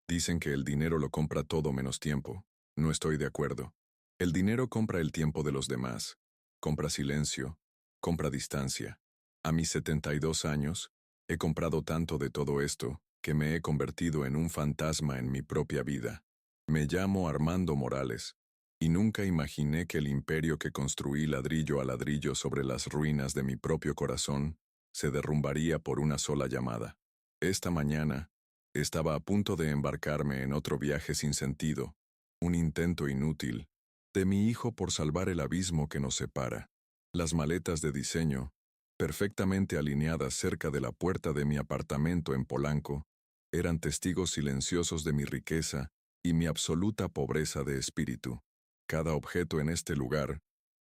Dicen que el dinero lo compra todo menos tiempo. No estoy de acuerdo. El dinero compra el tiempo de los demás. Compra silencio. Compra distancia. A mis 72 años, he comprado tanto de todo esto que me he convertido en un fantasma en mi propia vida. Me llamo Armando Morales, y nunca imaginé que el imperio que construí ladrillo a ladrillo sobre las ruinas de mi propio corazón se derrumbaría por una sola llamada. Esta mañana, estaba a punto de embarcarme en otro viaje sin sentido, un intento inútil, de mi hijo por salvar el abismo que nos separa. Las maletas de diseño, perfectamente alineadas cerca de la puerta de mi apartamento en Polanco, eran testigos silenciosos de mi riqueza y mi absoluta pobreza de espíritu. Cada objeto en este lugar,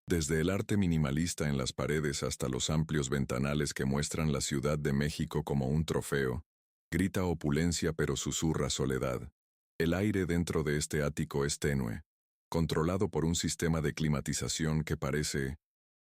desde el arte minimalista en las paredes hasta los amplios ventanales que muestran la Ciudad de México como un trofeo, grita opulencia pero susurra soledad. El aire dentro de este ático es tenue, controlado por un sistema de climatización que parece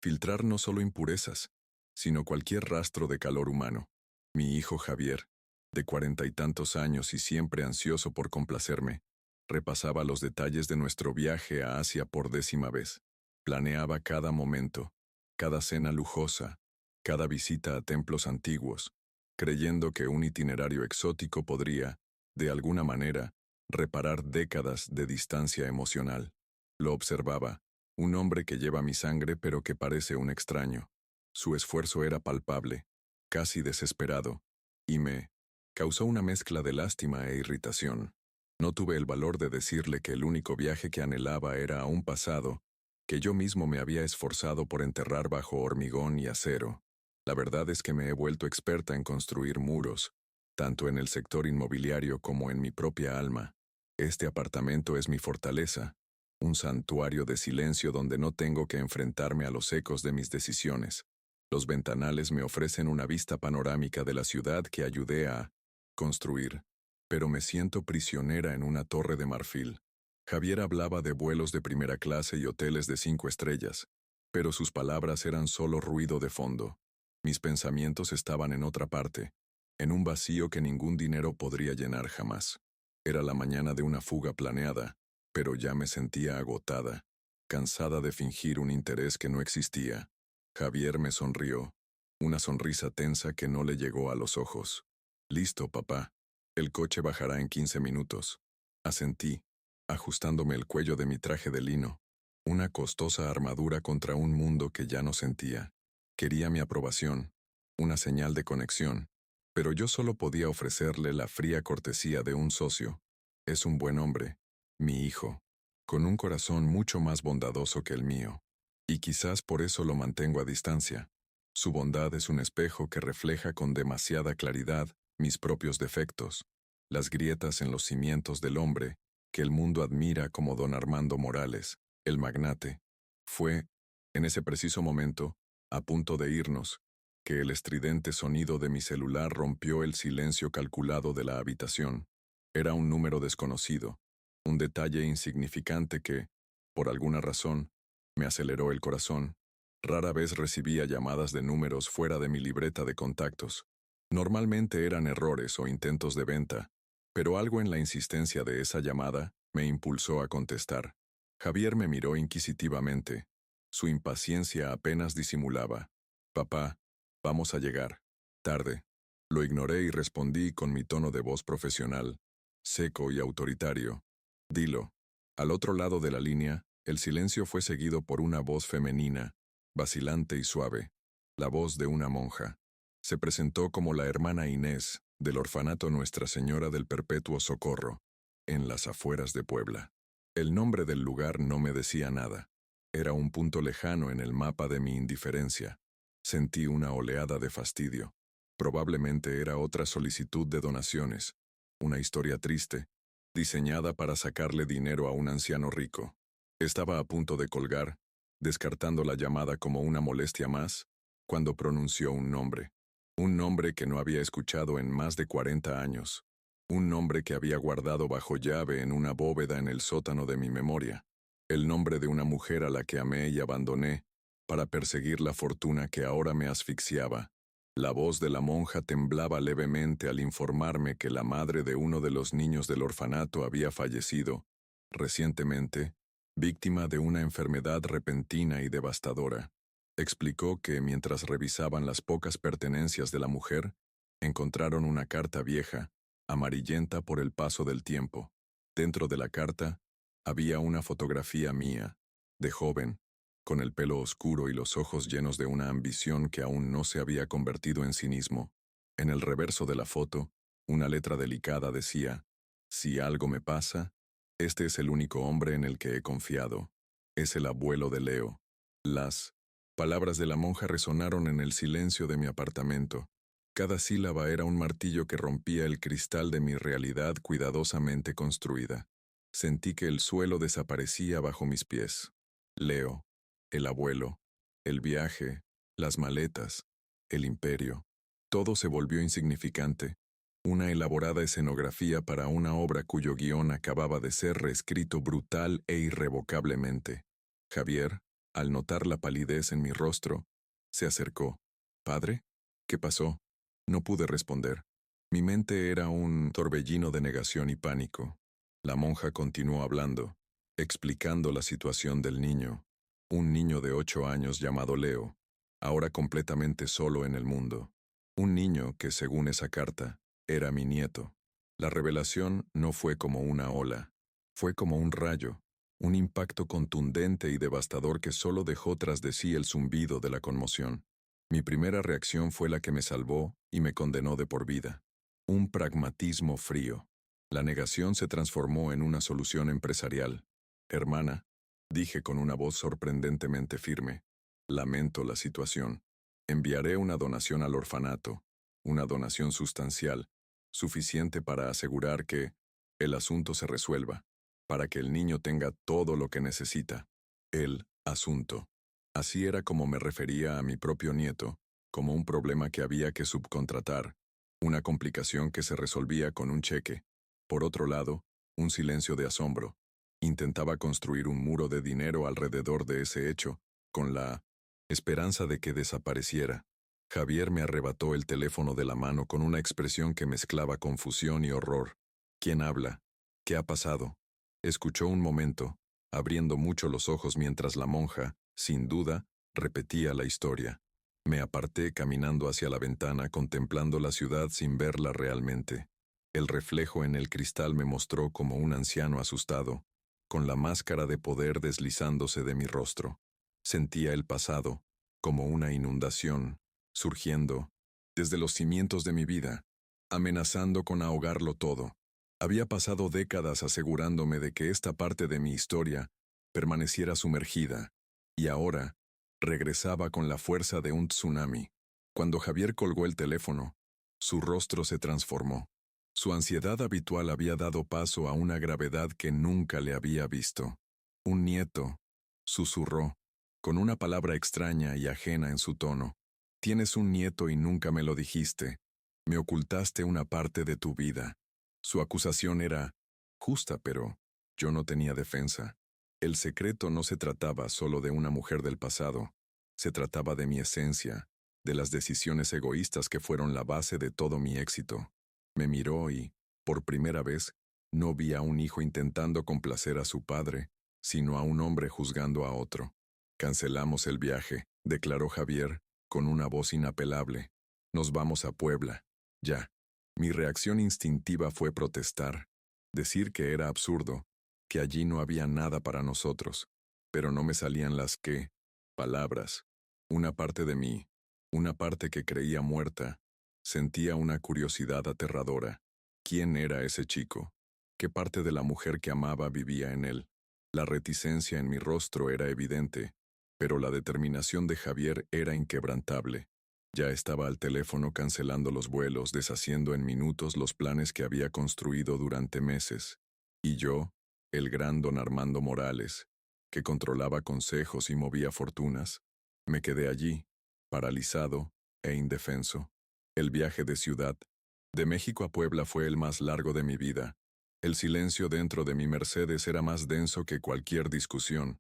filtrar no solo impurezas, sino cualquier rastro de calor humano. Mi hijo Javier, de 40 y tantos años y siempre ansioso por complacerme, repasaba los detalles de nuestro viaje a Asia por 10ª vez. Planeaba cada momento, cada cena lujosa, cada visita a templos antiguos, creyendo que un itinerario exótico podría, de alguna manera, reparar décadas de distancia emocional. Lo observaba, un hombre que lleva mi sangre pero que parece un extraño. Su esfuerzo era palpable, casi desesperado, y me causó una mezcla de lástima e irritación. No tuve el valor de decirle que el único viaje que anhelaba era a un pasado que yo mismo me había esforzado por enterrar bajo hormigón y acero. La verdad es que me he vuelto experta en construir muros, tanto en el sector inmobiliario como en mi propia alma. Este apartamento es mi fortaleza, un santuario de silencio donde no tengo que enfrentarme a los ecos de mis decisiones. Los ventanales me ofrecen una vista panorámica de la ciudad que ayudé a construir, pero me siento prisionera en una torre de marfil. Javier hablaba de vuelos de primera clase y hoteles de 5 estrellas, pero sus palabras eran solo ruido de fondo. Mis pensamientos estaban en otra parte, en un vacío que ningún dinero podría llenar jamás. Era la mañana de una fuga planeada, pero ya me sentía agotada, cansada de fingir un interés que no existía. Javier me sonrió, una sonrisa tensa que no le llegó a los ojos. «Listo, papá. El coche bajará en 15 minutos». Asentí, ajustándome el cuello de mi traje de lino, una costosa armadura contra un mundo que ya no sentía. Quería mi aprobación, una señal de conexión, pero yo solo podía ofrecerle la fría cortesía de un socio. Es un buen hombre, mi hijo, con un corazón mucho más bondadoso que el mío, y quizás por eso lo mantengo a distancia. Su bondad es un espejo que refleja con demasiada claridad mis propios defectos, las grietas en los cimientos del hombre que el mundo admira como don Armando Morales, el magnate. Fue, en ese preciso momento, a punto de irnos, que el estridente sonido de mi celular rompió el silencio calculado de la habitación. Era un número desconocido, un detalle insignificante que, por alguna razón, me aceleró el corazón. Rara vez recibía llamadas de números fuera de mi libreta de contactos. Normalmente eran errores o intentos de venta, pero algo en la insistencia de esa llamada me impulsó a contestar. Javier me miró inquisitivamente. Su impaciencia apenas disimulaba. «Papá, vamos a llegar. Tarde». Lo ignoré y respondí con mi tono de voz profesional, seco y autoritario. «Dilo». Al otro lado de la línea, el silencio fue seguido por una voz femenina, vacilante y suave, la voz de una monja. Se presentó como la hermana Inés, del orfanato Nuestra Señora del Perpetuo Socorro, en las afueras de Puebla. El nombre del lugar no me decía nada. Era un punto lejano en el mapa de mi indiferencia. Sentí una oleada de fastidio. Probablemente era otra solicitud de donaciones, una historia triste, diseñada para sacarle dinero a un anciano rico. Estaba a punto de colgar, descartando la llamada como una molestia más, cuando pronunció un nombre que no había escuchado en más de 40 años, un nombre que había guardado bajo llave en una bóveda en el sótano de mi memoria, el nombre de una mujer a la que amé y abandoné para perseguir la fortuna que ahora me asfixiaba, La voz de la monja temblaba levemente al informarme que la madre de uno de los niños del orfanato había fallecido, recientemente, víctima de una enfermedad repentina y devastadora. Explicó que mientras revisaban las pocas pertenencias de la mujer, encontraron una carta vieja, amarillenta por el paso del tiempo. Dentro de la carta, había una fotografía mía, de joven, con el pelo oscuro y los ojos llenos de una ambición que aún no se había convertido en cinismo. En el reverso de la foto, una letra delicada decía: «Si algo me pasa, este es el único hombre en el que he confiado. Es el abuelo de Leo». Las palabras de la monja resonaron en el silencio de mi apartamento. Cada sílaba era un martillo que rompía el cristal de mi realidad cuidadosamente construida. Sentí que el suelo desaparecía bajo mis pies. Leo, el abuelo, el viaje, las maletas, el imperio. Todo se volvió insignificante. Una elaborada escenografía para una obra cuyo guión acababa de ser reescrito brutal e irrevocablemente. Javier, al notar la palidez en mi rostro, se acercó. «¿Padre? ¿Qué pasó?». No pude responder. Mi mente era un torbellino de negación y pánico. La monja continuó hablando, explicando la situación del niño. Un niño de 8 años llamado Leo, ahora completamente solo en el mundo. Un niño que, según esa carta, era mi nieto. La revelación no fue como una ola, fue como un rayo, un impacto contundente y devastador que solo dejó tras de sí el zumbido de la conmoción. Mi primera reacción fue la que me salvó y me condenó de por vida. Un pragmatismo frío. La negación se transformó en una solución empresarial. «Hermana», dije con una voz sorprendentemente firme, «lamento la situación. Enviaré una donación al orfanato, una donación sustancial, suficiente para asegurar que el asunto se resuelva, para que el niño tenga todo lo que necesita. El asunto». Así era como me refería a mi propio nieto, como un problema que había que subcontratar, una complicación que se resolvía con un cheque. Por otro lado, un silencio de asombro. Intentaba construir un muro de dinero alrededor de ese hecho, con la esperanza de que desapareciera. Javier me arrebató el teléfono de la mano con una expresión que mezclaba confusión y horror. «¿Quién habla? ¿Qué ha pasado?». Escuchó un momento, abriendo mucho los ojos mientras la monja, sin duda, repetía la historia. Me aparté caminando hacia la ventana contemplando la ciudad sin verla realmente. El reflejo en el cristal me mostró como un anciano asustado, con la máscara de poder deslizándose de mi rostro. Sentía el pasado, como una inundación, surgiendo desde los cimientos de mi vida, amenazando con ahogarlo todo. Había pasado décadas asegurándome de que esta parte de mi historia permaneciera sumergida, y ahora regresaba con la fuerza de un tsunami. Cuando Javier colgó el teléfono, su rostro se transformó. Su ansiedad habitual había dado paso a una gravedad que nunca le había visto. «Un nieto», susurró, con una palabra extraña y ajena en su tono. «Tienes un nieto y nunca me lo dijiste. Me ocultaste una parte de tu vida». Su acusación era justa, pero yo no tenía defensa. El secreto no se trataba solo de una mujer del pasado. Se trataba de mi esencia, de las decisiones egoístas que fueron la base de todo mi éxito. Me miró y, por primera vez, no vi a un hijo intentando complacer a su padre, sino a un hombre juzgando a otro. «Cancelamos el viaje», declaró Javier, con una voz inapelable. «Nos vamos a Puebla. Ya». Mi reacción instintiva fue protestar, decir que era absurdo, que allí no había nada para nosotros, pero no me salían las palabras. Una parte de mí, una parte que creía muerta, sentía una curiosidad aterradora. ¿Quién era ese chico? ¿Qué parte de la mujer que amaba vivía en él? La reticencia en mi rostro era evidente, pero la determinación de Javier era inquebrantable. Ya estaba al teléfono cancelando los vuelos, deshaciendo en minutos los planes que había construido durante meses. Y yo, el gran don Armando Morales, que controlaba consejos y movía fortunas, me quedé allí, paralizado e indefenso. El viaje de Ciudad de México a Puebla fue el más largo de mi vida. El silencio dentro de mi Mercedes era más denso que cualquier discusión.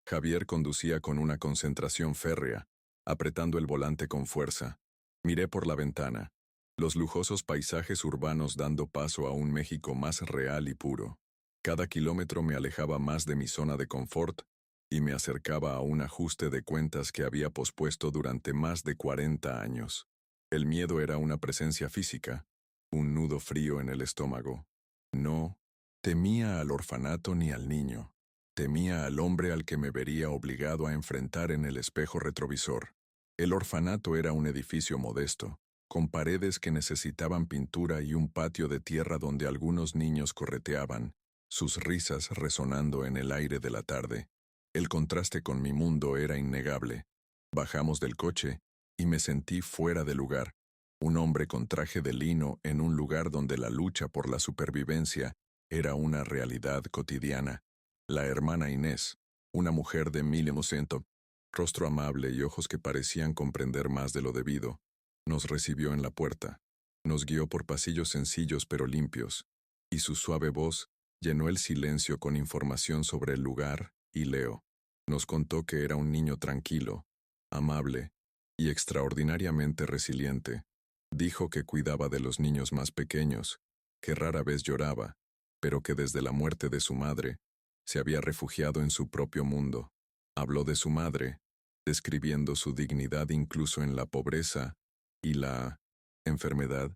Javier conducía con una concentración férrea, apretando el volante con fuerza. Miré por la ventana, los lujosos paisajes urbanos dando paso a un México más real y puro. Cada kilómetro me alejaba más de mi zona de confort y me acercaba a un ajuste de cuentas que había pospuesto durante más de 40 años. El miedo era una presencia física, un nudo frío en el estómago. No temía al orfanato ni al niño. Temía al hombre al que me vería obligado a enfrentar en el espejo retrovisor. El orfanato era un edificio modesto, con paredes que necesitaban pintura y un patio de tierra donde algunos niños correteaban, sus risas resonando en el aire de la tarde. El contraste con mi mundo era innegable. Bajamos del coche y me sentí fuera de lugar. Un hombre con traje de lino en un lugar donde la lucha por la supervivencia era una realidad cotidiana. La hermana Inés, una mujer de 1100, rostro amable y ojos que parecían comprender más de lo debido, nos recibió en la puerta. Nos guió por pasillos sencillos pero limpios, y su suave voz llenó el silencio con información sobre el lugar, y Leo nos contó que era un niño tranquilo, amable y extraordinariamente resiliente. Dijo que cuidaba de los niños más pequeños, que rara vez lloraba, pero que desde la muerte de su madre se había refugiado en su propio mundo. Habló de su madre, describiendo su dignidad incluso en la pobreza y la enfermedad,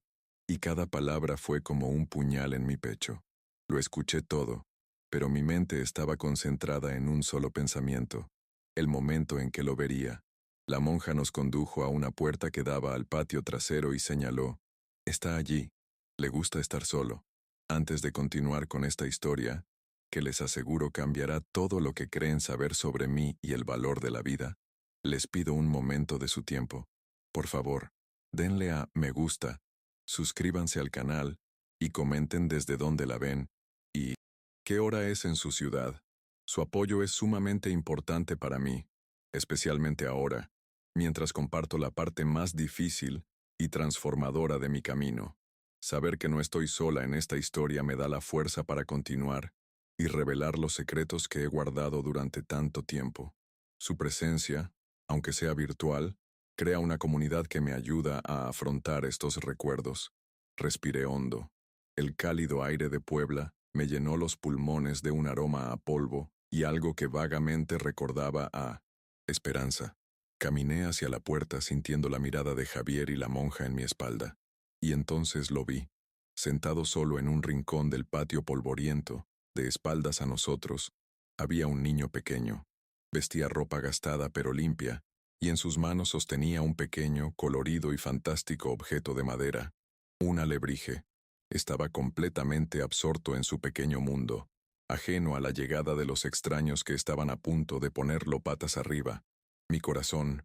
y cada palabra fue como un puñal en mi pecho. Lo escuché todo, pero mi mente estaba concentrada en un solo pensamiento, el momento en que lo vería. La monja nos condujo a una puerta que daba al patio trasero y señaló, «Está allí, le gusta estar solo». Antes de continuar con esta historia, que les aseguro cambiará todo lo que creen saber sobre mí y el valor de la vida, les pido un momento de su tiempo. Por favor, denle a me gusta, suscríbanse al canal y comenten desde dónde la ven y qué hora es en su ciudad. Su apoyo es sumamente importante para mí, especialmente ahora, mientras comparto la parte más difícil y transformadora de mi camino. Saber que no estoy sola en esta historia me da la fuerza para continuar y revelar los secretos que he guardado durante tanto tiempo. Su presencia, aunque sea virtual, crea una comunidad que me ayuda a afrontar estos recuerdos. Respiré hondo. El cálido aire de Puebla me llenó los pulmones de un aroma a polvo y algo que vagamente recordaba a esperanza. Caminé hacia la puerta sintiendo la mirada de Javier y la monja en mi espalda. Y entonces lo vi, sentado solo en un rincón del patio polvoriento, de espaldas a nosotros, había un niño pequeño. Vestía ropa gastada pero limpia, y en sus manos sostenía un pequeño, colorido y fantástico objeto de madera, un alebrije. Estaba completamente absorto en su pequeño mundo, ajeno a la llegada de los extraños que estaban a punto de ponerlo patas arriba. Mi corazón,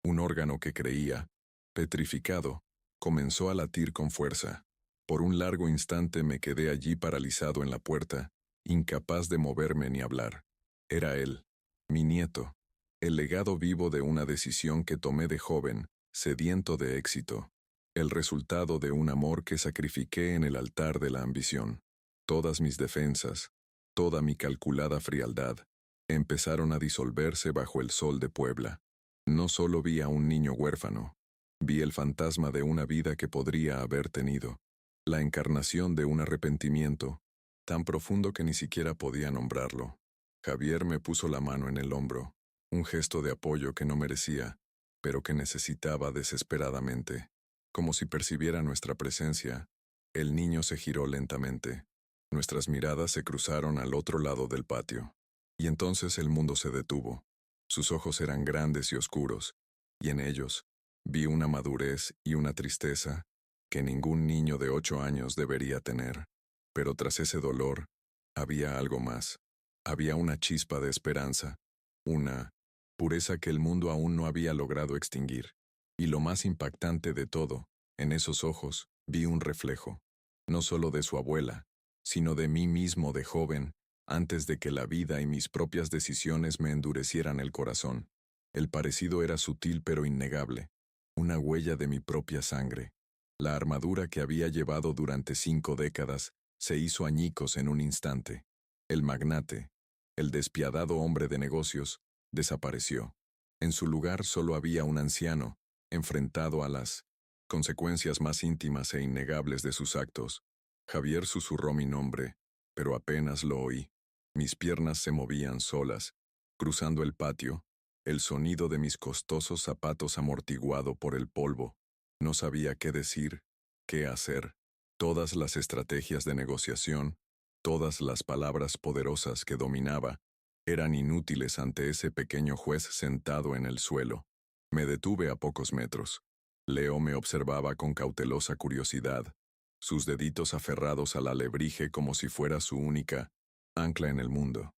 un órgano que creía, petrificado, comenzó a latir con fuerza. Por un largo instante me quedé allí paralizado en la puerta, incapaz de moverme ni hablar. Era él, mi nieto, el legado vivo de una decisión que tomé de joven, sediento de éxito, el resultado de un amor que sacrifiqué en el altar de la ambición. Todas mis defensas, toda mi calculada frialdad, empezaron a disolverse bajo el sol de Puebla. No solo vi a un niño huérfano, vi el fantasma de una vida que podría haber tenido, la encarnación de un arrepentimiento, tan profundo que ni siquiera podía nombrarlo. Javier me puso la mano en el hombro, un gesto de apoyo que no merecía, pero que necesitaba desesperadamente. Como si percibiera nuestra presencia, el niño se giró lentamente. Nuestras miradas se cruzaron al otro lado del patio. Y entonces el mundo se detuvo. Sus ojos eran grandes y oscuros, y en ellos vi una madurez y una tristeza que ningún niño de 8 años debería tener. Pero tras ese dolor, había algo más. Había una chispa de esperanza, una pureza que el mundo aún no había logrado extinguir. Y lo más impactante de todo, en esos ojos, vi un reflejo, no solo de su abuela, sino de mí mismo de joven, antes de que la vida y mis propias decisiones me endurecieran el corazón. El parecido era sutil pero innegable, una huella de mi propia sangre. La armadura que había llevado durante 5 décadas se hizo añicos en un instante. El magnate, el despiadado hombre de negocios, desapareció. En su lugar solo había un anciano, enfrentado a las consecuencias más íntimas e innegables de sus actos. Javier susurró mi nombre, pero apenas lo oí. Mis piernas se movían solas, cruzando el patio, el sonido de mis costosos zapatos amortiguado por el polvo. No sabía qué decir, qué hacer. Todas las estrategias de negociación, todas las palabras poderosas que dominaba, eran inútiles ante ese pequeño juez sentado en el suelo. Me detuve a pocos metros. Leo me observaba con cautelosa curiosidad, sus deditos aferrados al alebrije como si fuera su única ancla en el mundo.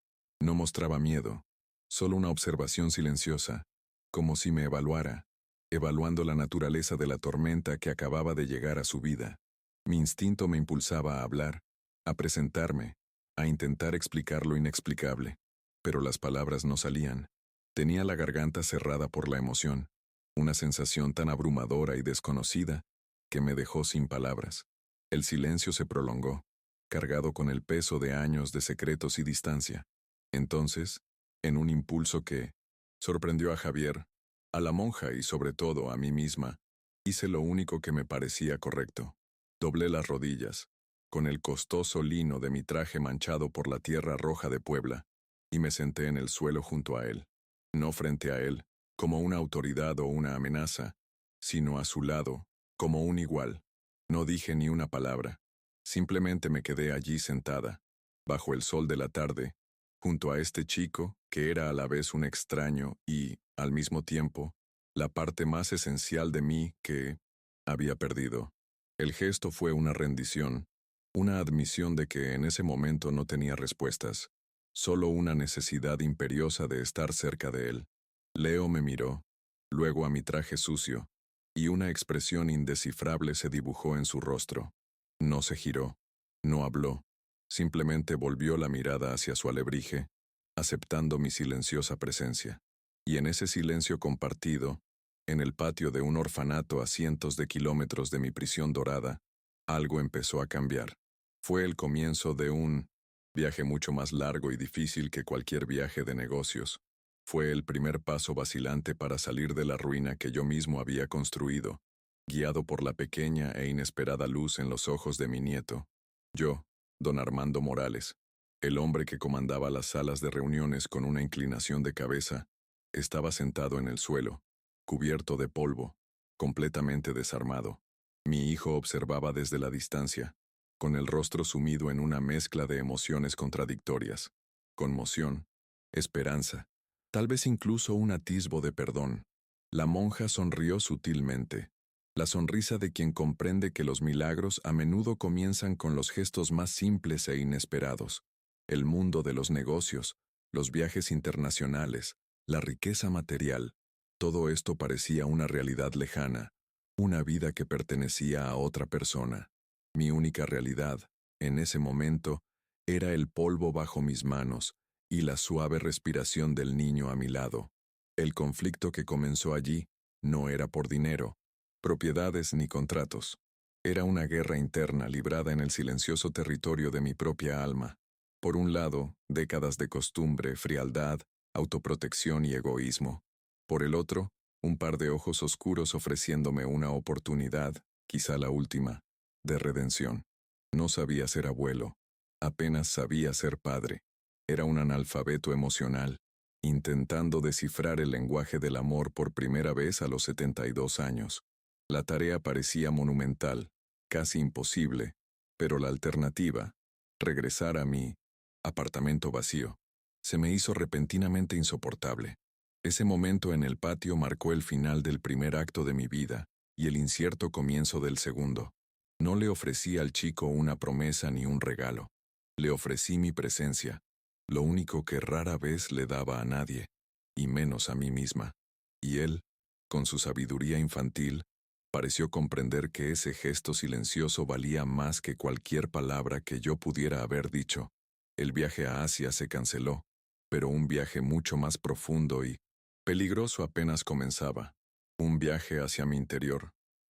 No mostraba miedo, solo una observación silenciosa, como si me evaluara, evaluando la naturaleza de la tormenta que acababa de llegar a su vida. Mi instinto me impulsaba a hablar, a presentarme, a intentar explicar lo inexplicable, pero las palabras no salían. Tenía la garganta cerrada por la emoción, una sensación tan abrumadora y desconocida que me dejó sin palabras. El silencio se prolongó, cargado con el peso de años de secretos y distancia. Entonces, en un impulso que sorprendió a Javier, a la monja y sobre todo a mí misma, hice lo único que me parecía correcto. Doblé las rodillas, con el costoso lino de mi traje manchado por la tierra roja de Puebla, y me senté en el suelo junto a él. No frente a él, como una autoridad o una amenaza, sino a su lado, como un igual. No dije ni una palabra. Simplemente me quedé allí sentada, bajo el sol de la tarde, junto a este chico que era a la vez un extraño y, al mismo tiempo, la parte más esencial de mí que había perdido. El gesto fue una rendición, una admisión de que en ese momento no tenía respuestas, solo una necesidad imperiosa de estar cerca de él. Leo me miró, luego a mi traje sucio, y una expresión indescifrable se dibujó en su rostro. No se giró, no habló, simplemente volvió la mirada hacia su alebrije, aceptando mi silenciosa presencia. Y en ese silencio compartido, en el patio de un orfanato a cientos de kilómetros de mi prisión dorada, algo empezó a cambiar. Fue el comienzo de un viaje mucho más largo y difícil que cualquier viaje de negocios. Fue el primer paso vacilante para salir de la ruina que yo mismo había construido, guiado por la pequeña e inesperada luz en los ojos de mi nieto. Yo, don Armando Morales, el hombre que comandaba las salas de reuniones con una inclinación de cabeza, estaba sentado en el suelo, cubierto de polvo, completamente desarmado. Mi hijo observaba desde la distancia, con el rostro sumido en una mezcla de emociones contradictorias, conmoción, esperanza, tal vez incluso un atisbo de perdón. La monja sonrió sutilmente, la sonrisa de quien comprende que los milagros a menudo comienzan con los gestos más simples e inesperados. El mundo de los negocios, los viajes internacionales, la riqueza material, todo esto parecía una realidad lejana, una vida que pertenecía a otra persona. Mi única realidad, en ese momento, era el polvo bajo mis manos y la suave respiración del niño a mi lado. El conflicto que comenzó allí no era por dinero, propiedades ni contratos. Era una guerra interna librada en el silencioso territorio de mi propia alma. Por un lado, décadas de costumbre, frialdad, autoprotección y egoísmo. Por el otro, un par de ojos oscuros ofreciéndome una oportunidad, quizá la última, de redención. No sabía ser abuelo, apenas sabía ser padre. Era un analfabeto emocional, intentando descifrar el lenguaje del amor por primera vez a los 72 años. La tarea parecía monumental, casi imposible, pero la alternativa, regresar a mi apartamento vacío, se me hizo repentinamente insoportable. Ese momento en el patio marcó el final del primer acto de mi vida y el incierto comienzo del segundo. No le ofrecí al chico una promesa ni un regalo. Le ofrecí mi presencia, lo único que rara vez le daba a nadie, y menos a mí misma. Y él, con su sabiduría infantil, pareció comprender que ese gesto silencioso valía más que cualquier palabra que yo pudiera haber dicho. El viaje a Asia se canceló, pero un viaje mucho más profundo y peligroso apenas comenzaba. Un viaje hacia mi interior.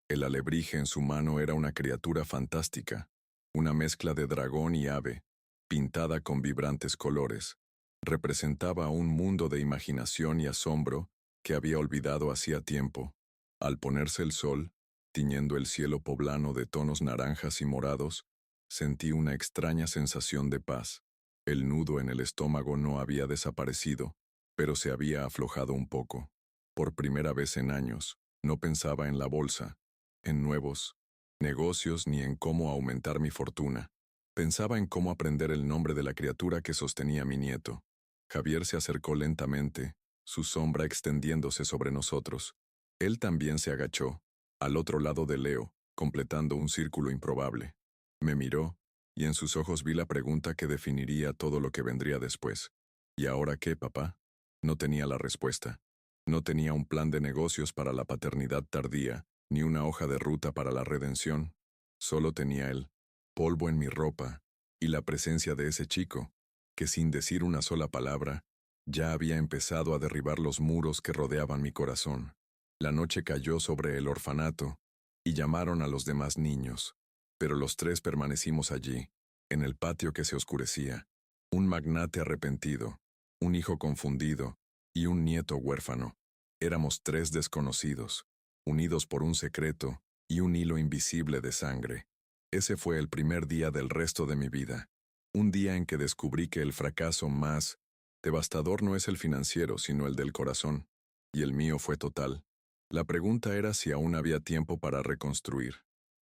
El alebrije en su mano era una criatura fantástica, una mezcla de dragón y ave, pintada con vibrantes colores. Representaba un mundo de imaginación y asombro que había olvidado hacía tiempo. Al ponerse el sol, tiñendo el cielo poblano de tonos naranjas y morados, sentí una extraña sensación de paz. El nudo en el estómago no había desaparecido, pero se había aflojado un poco. Por primera vez en años, no pensaba en la bolsa, en nuevos negocios ni en cómo aumentar mi fortuna. Pensaba en cómo aprender el nombre de la criatura que sostenía mi nieto. Javier se acercó lentamente, su sombra extendiéndose sobre nosotros. Él también se agachó, al otro lado de Leo, completando un círculo improbable. Me miró, y en sus ojos vi la pregunta que definiría todo lo que vendría después. ¿Y ahora qué, papá? No tenía la respuesta. No tenía un plan de negocios para la paternidad tardía, ni una hoja de ruta para la redención. Solo tenía el polvo en mi ropa y la presencia de ese chico, que sin decir una sola palabra, ya había empezado a derribar los muros que rodeaban mi corazón. La noche cayó sobre el orfanato, y llamaron a los demás niños, pero los tres permanecimos allí, en el patio que se oscurecía. Un magnate arrepentido, un hijo confundido y un nieto huérfano. Éramos tres desconocidos, unidos por un secreto y un hilo invisible de sangre. Ese fue el primer día del resto de mi vida. Un día en que descubrí que el fracaso más devastador no es el financiero, sino el del corazón, y el mío fue total. La pregunta era si aún había tiempo para reconstruir.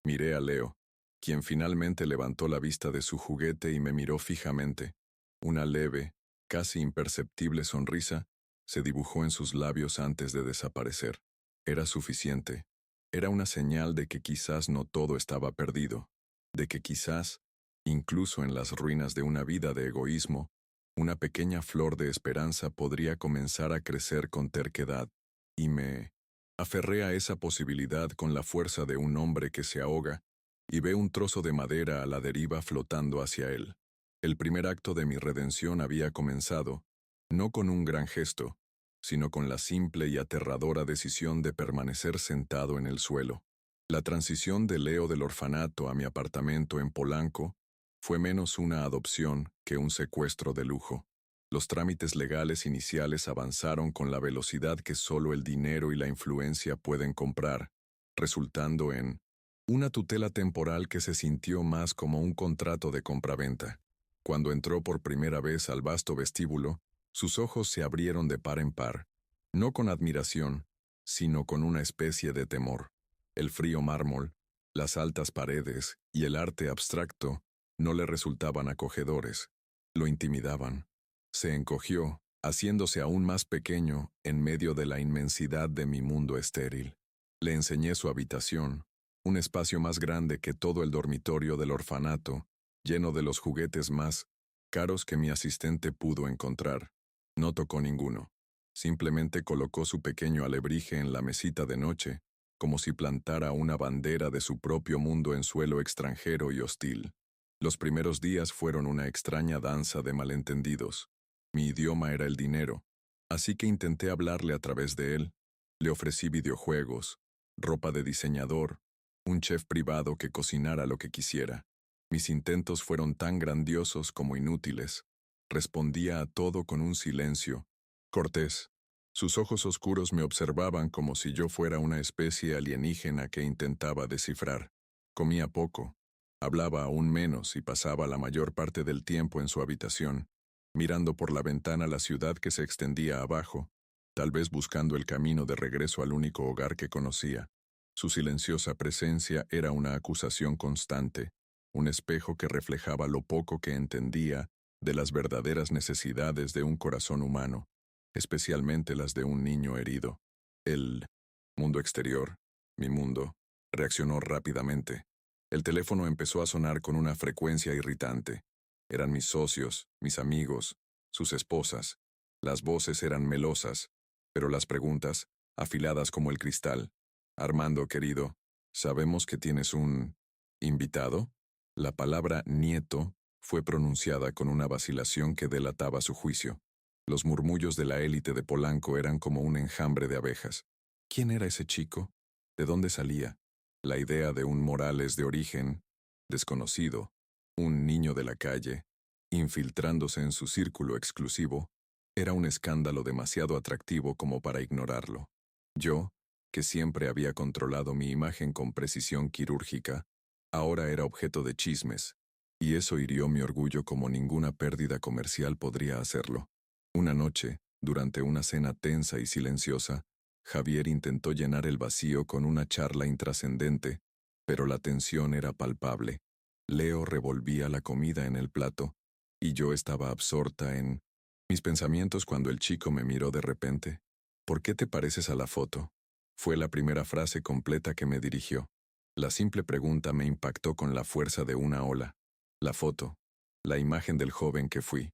Miré a Leo, quien finalmente levantó la vista de su juguete y me miró fijamente. Una leve, casi imperceptible sonrisa se dibujó en sus labios antes de desaparecer. Era suficiente. Era una señal de que quizás no todo estaba perdido, de que quizás, incluso en las ruinas de una vida de egoísmo, una pequeña flor de esperanza podría comenzar a crecer con terquedad, y me aferré a esa posibilidad con la fuerza de un hombre que se ahoga y ve un trozo de madera a la deriva flotando hacia él. El primer acto de mi redención había comenzado, no con un gran gesto, sino con la simple y aterradora decisión de permanecer sentado en el suelo. La transición de Leo del orfanato a mi apartamento en Polanco fue menos una adopción que un secuestro de lujo. Los trámites legales iniciales avanzaron con la velocidad que solo el dinero y la influencia pueden comprar, resultando en una tutela temporal que se sintió más como un contrato de compraventa. Cuando entró por primera vez al vasto vestíbulo, sus ojos se abrieron de par en par, no con admiración, sino con una especie de temor. El frío mármol, las altas paredes y el arte abstracto no le resultaban acogedores, lo intimidaban. Se encogió, haciéndose aún más pequeño en medio de la inmensidad de mi mundo estéril. Le enseñé su habitación, un espacio más grande que todo el dormitorio del orfanato, lleno de los juguetes más caros que mi asistente pudo encontrar. No tocó ninguno. Simplemente colocó su pequeño alebrije en la mesita de noche, como si plantara una bandera de su propio mundo en suelo extranjero y hostil. Los primeros días fueron una extraña danza de malentendidos. Mi idioma era el dinero, así que intenté hablarle a través de él. Le ofrecí videojuegos, ropa de diseñador, un chef privado que cocinara lo que quisiera. Mis intentos fueron tan grandiosos como inútiles. Respondía a todo con un silencio cortés. Sus ojos oscuros me observaban como si yo fuera una especie alienígena que intentaba descifrar. Comía poco, hablaba aún menos y pasaba la mayor parte del tiempo en su habitación, mirando por la ventana la ciudad que se extendía abajo, tal vez buscando el camino de regreso al único hogar que conocía. Su silenciosa presencia era una acusación constante, un espejo que reflejaba lo poco que entendía de las verdaderas necesidades de un corazón humano, especialmente las de un niño herido. El mundo exterior, mi mundo, reaccionó rápidamente. El teléfono empezó a sonar con una frecuencia irritante. Eran mis socios, mis amigos, sus esposas. Las voces eran melosas, pero las preguntas, afiladas como el cristal. Armando, querido, ¿sabemos que tienes un invitado? La palabra nieto fue pronunciada con una vacilación que delataba su juicio. Los murmullos de la élite de Polanco eran como un enjambre de abejas. ¿Quién era ese chico? ¿De dónde salía? La idea de un Morales de origen desconocido, un niño de la calle, infiltrándose en su círculo exclusivo, era un escándalo demasiado atractivo como para ignorarlo. Yo, que siempre había controlado mi imagen con precisión quirúrgica, ahora era objeto de chismes, y eso hirió mi orgullo como ninguna pérdida comercial podría hacerlo. Una noche, durante una cena tensa y silenciosa, Javier intentó llenar el vacío con una charla intrascendente, pero la tensión era palpable. Leo revolvía la comida en el plato, y yo estaba absorta en mis pensamientos cuando el chico me miró de repente. ¿Por qué te pareces a la foto? Fue la primera frase completa que me dirigió. La simple pregunta me impactó con la fuerza de una ola. La foto, la imagen del joven que fui,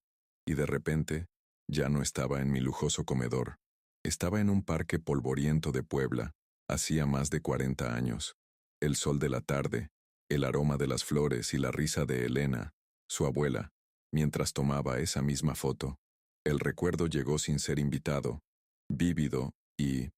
y de repente, ya no estaba en mi lujoso comedor. Estaba en un parque polvoriento de Puebla, hacía más de 40 años. El sol de la tarde, el aroma de las flores y la risa de Elena, su abuela, mientras tomaba esa misma foto. El recuerdo llegó sin ser invitado, vívido y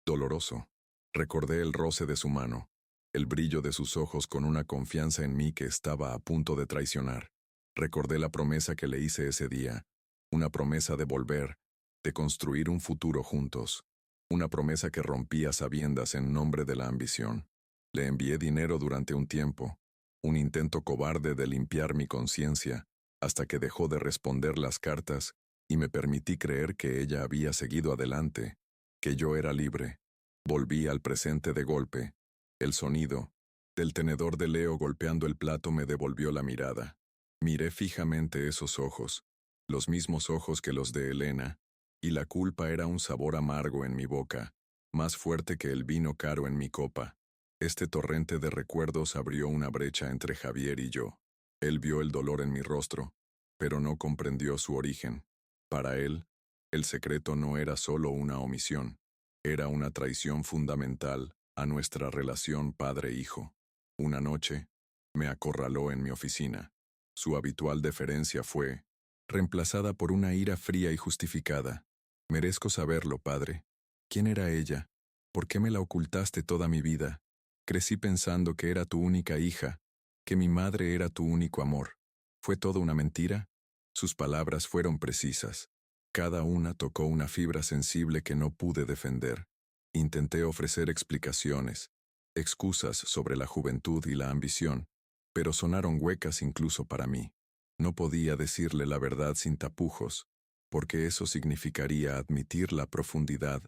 doloroso. Recordé el roce de su mano, el brillo de sus ojos con una confianza en mí que estaba a punto de traicionar. Recordé la promesa que le hice ese día, una promesa de volver, de construir un futuro juntos, una promesa que rompía sabiendas en nombre de la ambición. Le envié dinero durante un tiempo, un intento cobarde de limpiar mi conciencia, hasta que dejó de responder las cartas y me permití creer que ella había seguido adelante, que yo era libre. Volví al presente de golpe. El sonido del tenedor de Leo golpeando el plato me devolvió la mirada. Miré fijamente esos ojos, los mismos ojos que los de Elena, y la culpa era un sabor amargo en mi boca, más fuerte que el vino caro en mi copa. Este torrente de recuerdos abrió una brecha entre Javier y yo. Él vio el dolor en mi rostro, pero no comprendió su origen. Para él, el secreto no era solo una omisión, era una traición fundamental a nuestra relación padre-hijo. Una noche, me acorraló en mi oficina. Su habitual deferencia fue reemplazada por una ira fría y justificada. Merezco saberlo, padre. ¿Quién era ella? ¿Por qué me la ocultaste toda mi vida? Crecí pensando que era tu única hija, que mi madre era tu único amor. ¿Fue todo una mentira? Sus palabras fueron precisas. Cada una tocó una fibra sensible que no pude defender. Intenté ofrecer explicaciones, excusas sobre la juventud y la ambición, pero sonaron huecas incluso para mí. No podía decirle la verdad sin tapujos, porque eso significaría admitir la profundidad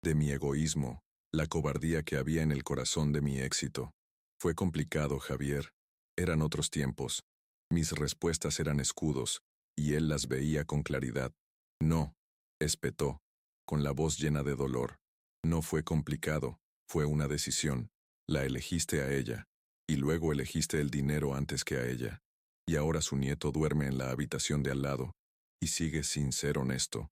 de mi egoísmo, la cobardía que había en el corazón de mi éxito. Fue complicado, Javier. Eran otros tiempos. Mis respuestas eran escudos, y él las veía con claridad. No, espetó, con la voz llena de dolor. No fue complicado, fue una decisión. La elegiste a ella, y luego elegiste el dinero antes que a ella. Y ahora su nieto duerme en la habitación de al lado, y sigue sin ser honesto,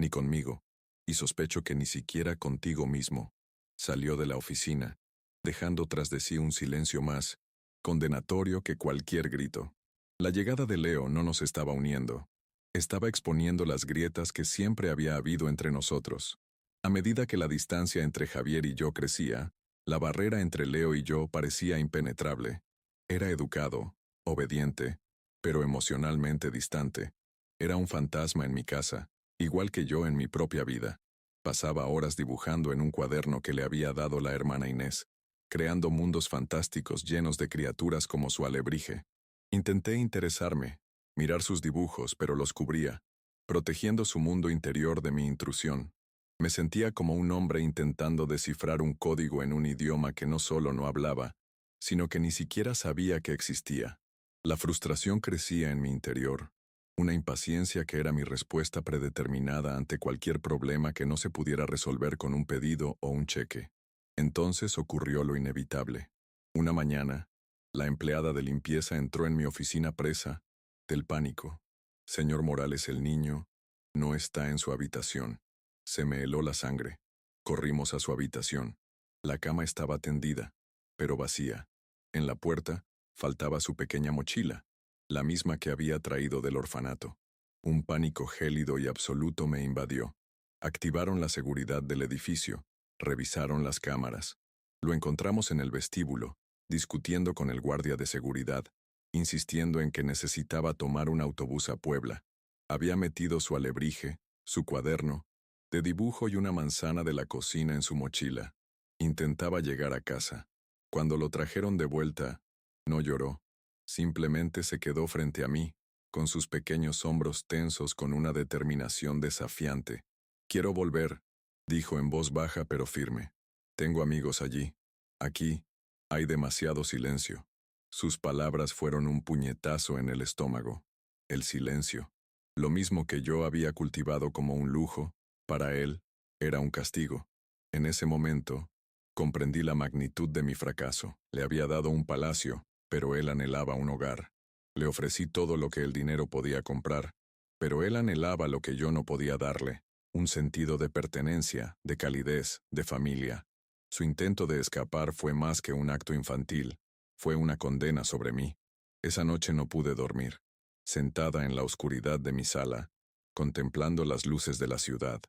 ni conmigo, y sospecho que ni siquiera contigo mismo. Salió de la oficina, dejando tras de sí un silencio más condenatorio que cualquier grito. La llegada de Leo no nos estaba uniendo. Estaba exponiendo las grietas que siempre había habido entre nosotros. A medida que la distancia entre Javier y yo crecía, la barrera entre Leo y yo parecía impenetrable. Era educado, obediente, pero emocionalmente distante. Era un fantasma en mi casa, igual que yo en mi propia vida. Pasaba horas dibujando en un cuaderno que le había dado la hermana Inés, creando mundos fantásticos llenos de criaturas como su alebrije. Intenté interesarme, mirar sus dibujos, pero los cubría, protegiendo su mundo interior de mi intrusión. Me sentía como un hombre intentando descifrar un código en un idioma que no solo no hablaba, sino que ni siquiera sabía que existía. La frustración crecía en mi interior, una impaciencia que era mi respuesta predeterminada ante cualquier problema que no se pudiera resolver con un pedido o un cheque. Entonces ocurrió lo inevitable. Una mañana, la empleada de limpieza entró en mi oficina presa del pánico. Señor Morales, el niño no está en su habitación. Se me heló la sangre. Corrimos a su habitación. La cama estaba tendida, pero vacía. En la puerta faltaba su pequeña mochila, la misma que había traído del orfanato. Un pánico gélido y absoluto me invadió. Activaron la seguridad del edificio, revisaron las cámaras. Lo encontramos en el vestíbulo, discutiendo con el guardia de seguridad, insistiendo en que necesitaba tomar un autobús a Puebla. Había metido su alebrije, su cuaderno de dibujo y una manzana de la cocina en su mochila. Intentaba llegar a casa. Cuando lo trajeron de vuelta, no lloró. Simplemente se quedó frente a mí, con sus pequeños hombros tensos con una determinación desafiante. Quiero volver, dijo en voz baja pero firme. Tengo amigos allí. Aquí, hay demasiado silencio. Sus palabras fueron un puñetazo en el estómago. El silencio. Lo mismo que yo había cultivado como un lujo, para él, era un castigo. En ese momento, comprendí la magnitud de mi fracaso. Le había dado un palacio, pero él anhelaba un hogar. Le ofrecí todo lo que el dinero podía comprar, pero él anhelaba lo que yo no podía darle, un sentido de pertenencia, de calidez, de familia. Su intento de escapar fue más que un acto infantil, fue una condena sobre mí. Esa noche no pude dormir, sentada en la oscuridad de mi sala, contemplando las luces de la ciudad,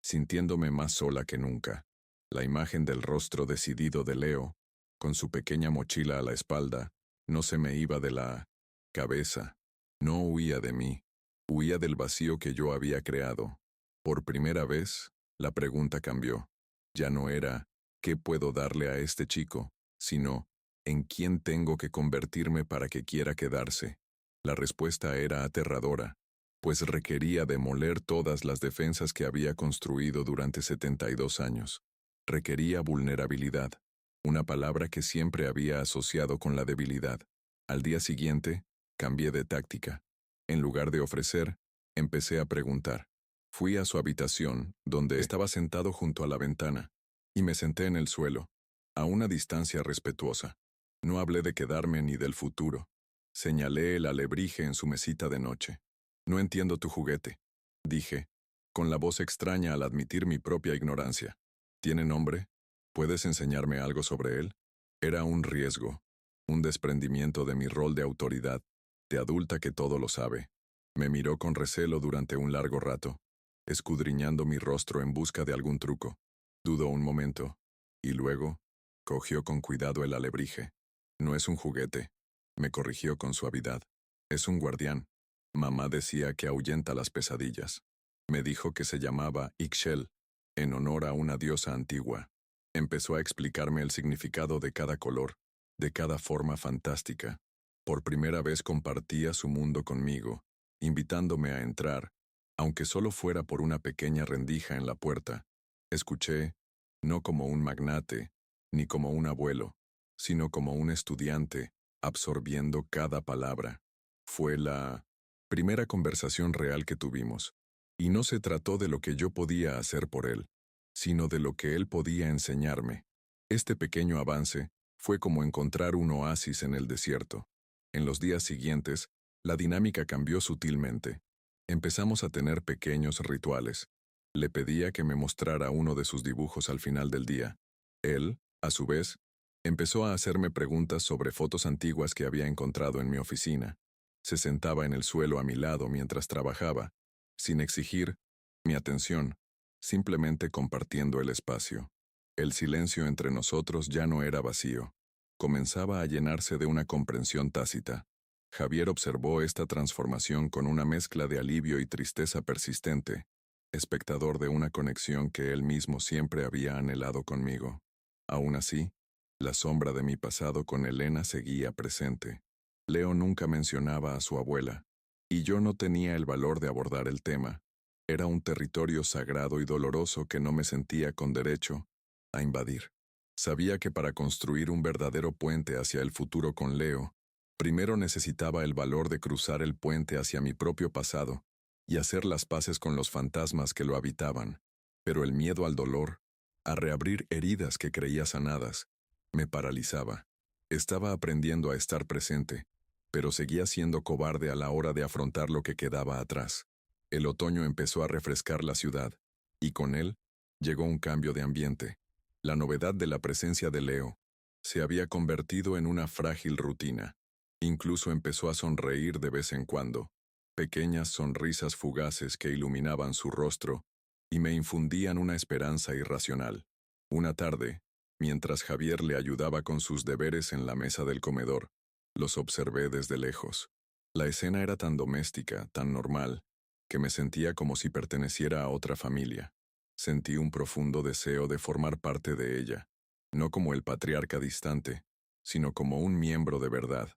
sintiéndome más sola que nunca. La imagen del rostro decidido de Leo, con su pequeña mochila a la espalda, no se me iba de la cabeza. No huía de mí, huía del vacío que yo había creado. Por primera vez, la pregunta cambió. Ya no era, ¿qué puedo darle a este chico?, sino, ¿en quién tengo que convertirme para que quiera quedarse? La respuesta era aterradora, pues requería demoler todas las defensas que había construido durante 72 años. Requería vulnerabilidad, una palabra que siempre había asociado con la debilidad. Al día siguiente, cambié de táctica. En lugar de ofrecer, empecé a preguntar. Fui a su habitación, donde estaba sentado junto a la ventana, y me senté en el suelo, a una distancia respetuosa. No hablé de quedarme ni del futuro. Señalé el alebrije en su mesita de noche. No entiendo tu juguete, dije, con la voz extraña al admitir mi propia ignorancia. ¿Tiene nombre? ¿Puedes enseñarme algo sobre él? Era un riesgo, un desprendimiento de mi rol de autoridad, de adulta que todo lo sabe. Me miró con recelo durante un largo rato, escudriñando mi rostro en busca de algún truco. Dudó un momento, y luego, cogió con cuidado el alebrije. No es un juguete, me corrigió con suavidad. Es un guardián. Mamá decía que ahuyenta las pesadillas. Me dijo que se llamaba Ixchel, en honor a una diosa antigua. Empezó a explicarme el significado de cada color, de cada forma fantástica. Por primera vez compartía su mundo conmigo, invitándome a entrar, aunque solo fuera por una pequeña rendija en la puerta. Escuché, no como un magnate, ni como un abuelo, sino como un estudiante, absorbiendo cada palabra. Fue la primera conversación real que tuvimos, y no se trató de lo que yo podía hacer por él, sino de lo que él podía enseñarme. Este pequeño avance fue como encontrar un oasis en el desierto. En los días siguientes, la dinámica cambió sutilmente. Empezamos a tener pequeños rituales. Le pedía que me mostrara uno de sus dibujos al final del día. Él, a su vez, empezó a hacerme preguntas sobre fotos antiguas que había encontrado en mi oficina. Se sentaba en el suelo a mi lado mientras trabajaba, sin exigir mi atención, simplemente compartiendo el espacio. El silencio entre nosotros ya no era vacío. Comenzaba a llenarse de una comprensión tácita. Javier observó esta transformación con una mezcla de alivio y tristeza persistente, espectador de una conexión que él mismo siempre había anhelado conmigo. Aún así, la sombra de mi pasado con Elena seguía presente. Leo nunca mencionaba a su abuela, y yo no tenía el valor de abordar el tema. Era un territorio sagrado y doloroso que no me sentía con derecho a invadir. Sabía que para construir un verdadero puente hacia el futuro con Leo, primero necesitaba el valor de cruzar el puente hacia mi propio pasado y hacer las paces con los fantasmas que lo habitaban. Pero el miedo al dolor, a reabrir heridas que creía sanadas, me paralizaba. Estaba aprendiendo a estar presente, pero seguía siendo cobarde a la hora de afrontar lo que quedaba atrás. El otoño empezó a refrescar la ciudad, y con él llegó un cambio de ambiente. La novedad de la presencia de Leo se había convertido en una frágil rutina. Incluso empezó a sonreír de vez en cuando, pequeñas sonrisas fugaces que iluminaban su rostro y me infundían una esperanza irracional. Una tarde, mientras Javier le ayudaba con sus deberes en la mesa del comedor, los observé desde lejos. La escena era tan doméstica, tan normal, que me sentía como si perteneciera a otra familia. Sentí un profundo deseo de formar parte de ella, no como el patriarca distante, sino como un miembro de verdad.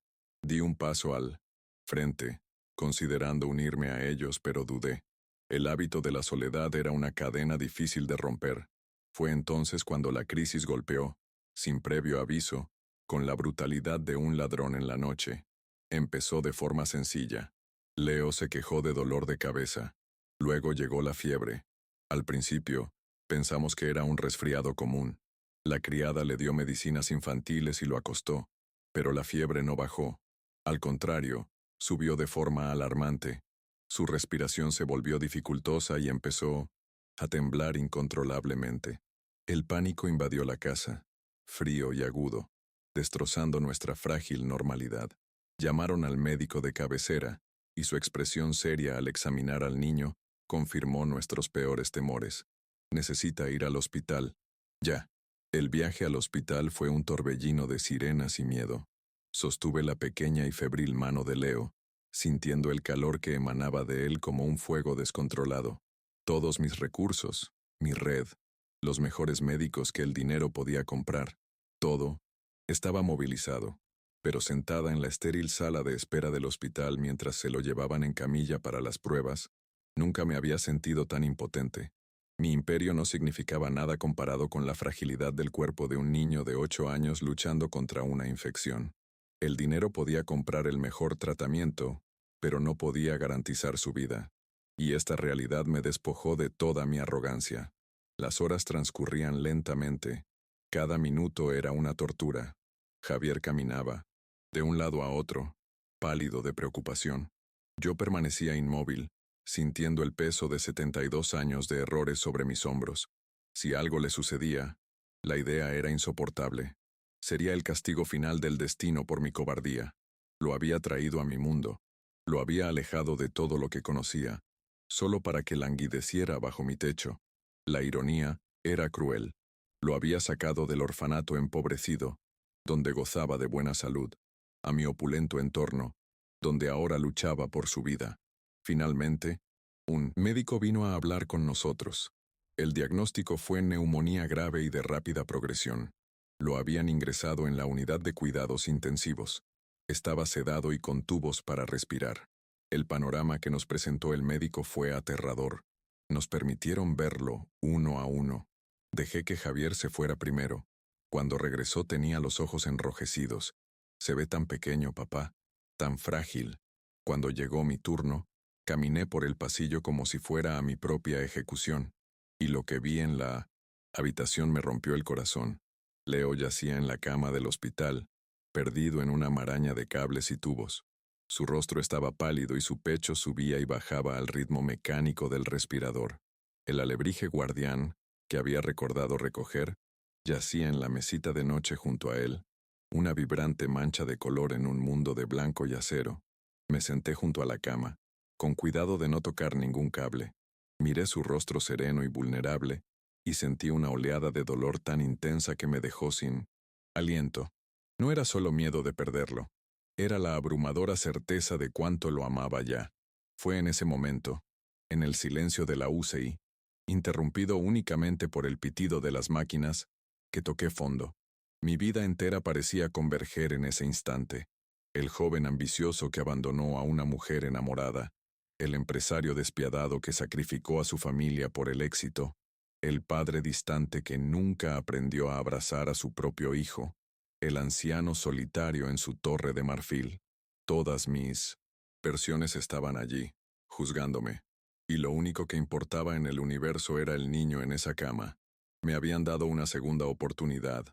Di un paso al frente, considerando unirme a ellos, pero dudé. El hábito de la soledad era una cadena difícil de romper. Fue entonces cuando la crisis golpeó, sin previo aviso, con la brutalidad de un ladrón en la noche. Empezó de forma sencilla. Leo se quejó de dolor de cabeza. Luego llegó la fiebre. Al principio, pensamos que era un resfriado común. La criada le dio medicinas infantiles y lo acostó, pero la fiebre no bajó. Al contrario, subió de forma alarmante. Su respiración se volvió dificultosa y empezó a temblar incontrolablemente. El pánico invadió la casa, frío y agudo, destrozando nuestra frágil normalidad. Llamaron al médico de cabecera, y su expresión seria al examinar al niño confirmó nuestros peores temores. Necesita ir al hospital. Ya. El viaje al hospital fue un torbellino de sirenas y miedo. Sostuve la pequeña y febril mano de Leo, sintiendo el calor que emanaba de él como un fuego descontrolado. Todos mis recursos, mi red, los mejores médicos que el dinero podía comprar, todo, estaba movilizado, pero sentada en la estéril sala de espera del hospital mientras se lo llevaban en camilla para las pruebas, nunca me había sentido tan impotente. Mi imperio no significaba nada comparado con la fragilidad del cuerpo de un niño de 8 años luchando contra una infección. El dinero podía comprar el mejor tratamiento, pero no podía garantizar su vida. Y esta realidad me despojó de toda mi arrogancia. Las horas transcurrían lentamente. Cada minuto era una tortura. Javier caminaba, de un lado a otro, pálido de preocupación. Yo permanecía inmóvil, sintiendo el peso de 72 años de errores sobre mis hombros. Si algo le sucedía, la idea era insoportable. Sería el castigo final del destino por mi cobardía. Lo había traído a mi mundo. Lo había alejado de todo lo que conocía, solo para que languideciera bajo mi techo. La ironía era cruel. Lo había sacado del orfanato empobrecido, donde gozaba de buena salud, a mi opulento entorno, donde ahora luchaba por su vida. Finalmente, un médico vino a hablar con nosotros. El diagnóstico fue neumonía grave y de rápida progresión. Lo habían ingresado en la unidad de cuidados intensivos. Estaba sedado y con tubos para respirar. El panorama que nos presentó el médico fue aterrador. Nos permitieron verlo uno a uno. Dejé que Javier se fuera primero. Cuando regresó tenía los ojos enrojecidos. Se ve tan pequeño, papá, tan frágil. Cuando llegó mi turno, caminé por el pasillo como si fuera a mi propia ejecución, y lo que vi en la habitación me rompió el corazón. Leo yacía en la cama del hospital, perdido en una maraña de cables y tubos. Su rostro estaba pálido y su pecho subía y bajaba al ritmo mecánico del respirador. El alebrije guardián, que había recordado recoger, yacía en la mesita de noche junto a él, una vibrante mancha de color en un mundo de blanco y acero. Me senté junto a la cama, con cuidado de no tocar ningún cable. Miré su rostro sereno y vulnerable, y sentí una oleada de dolor tan intensa que me dejó sin aliento. No era solo miedo de perderlo, era la abrumadora certeza de cuánto lo amaba ya. Fue en ese momento, en el silencio de la UCI, interrumpido únicamente por el pitido de las máquinas, que toqué fondo. Mi vida entera parecía converger en ese instante. El joven ambicioso que abandonó a una mujer enamorada, el empresario despiadado que sacrificó a su familia por el éxito, el padre distante que nunca aprendió a abrazar a su propio hijo, el anciano solitario en su torre de marfil. Todas mis versiones estaban allí, juzgándome, y lo único que importaba en el universo era el niño en esa cama. Me habían dado una segunda oportunidad,